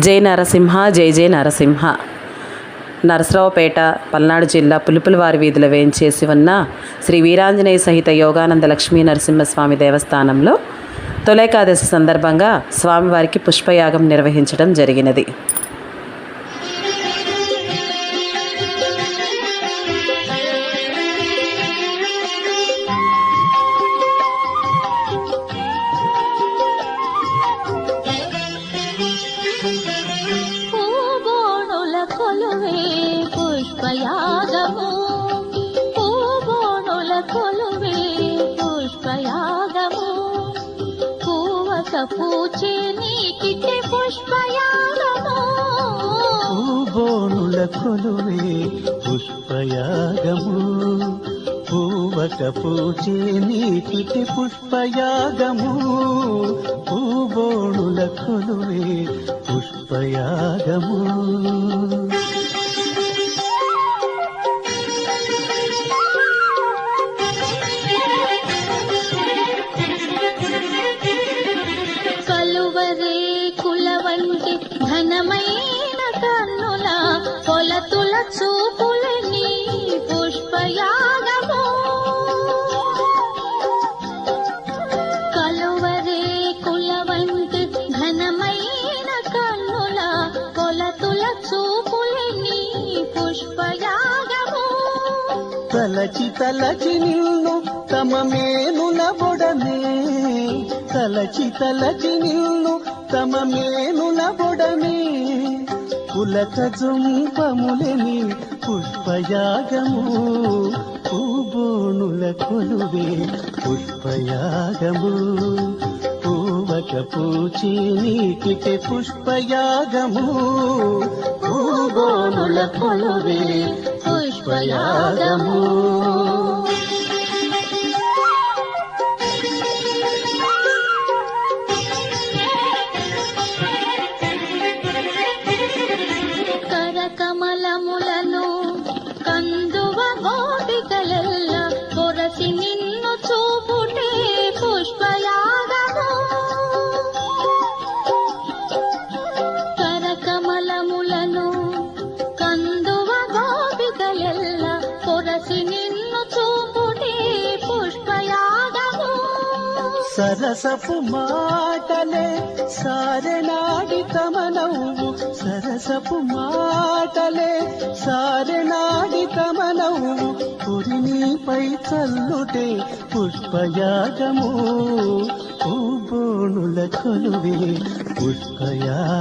జై నరసింహ జై జై నరసింహ. నరసరావుపేట, పల్నాడు జిల్లా పులుపులవారి వీధిలో వేయించేసి ఉన్న శ్రీ వీరాంజనేయ సహిత యోగానంద లక్ష్మీ నరసింహస్వామి దేవస్థానంలో తొలేకాదశి సందర్భంగా స్వామివారికి పుష్పయాగం నిర్వహించడం జరిగినది. పుష్పయాగము పూబోనుల కొలువే పుష్పయాగము పూవక పూచే నీకిటే పుష్పయాగము పూబోనుల కొలువే పుష్పయాగము పూవక పూచే నీకిటే పుష్పయాగము పూబోనుల కొలువే పుష్పయాగము. కలువరే కులవంటి ఘనమైన కన్నుల కొలతుల చూపులని పుష్పయాగము కలువరే కులవంటి ఘనమైన కన్నుల కొలతుల చూపులని పుష్పయాగము తలచి తలచి నిన్ను తమ మేనుల బొడమే తలచి తలచి నిన్ను తమ మేనుల బొడమే పులక జుంపములని పుష్పయాగము పూబోనుల కొలువే పుష్పయాగము పూవక పూచి నీకిటే పుష్పయాగము పూబోనుల కొలువే పుష్పయాగము. కమలములను కందువ గోపికలెల్ల పొరసి నిన్ను చూపుటే పుష్పయాగము కరకమలములను కందువ గోపికలెల్ల పొరసి నిన్ను చూపుటే పుష్పయాగము సరసపు మాటలే సారెనాడి తమ నవ్వు సరసపు మాటలే సారెనాడి తమ నవ్వు పురినిపై చల్లుటే పుష్పయాగము పూబోనుల కొలువే పుష్పయాగము.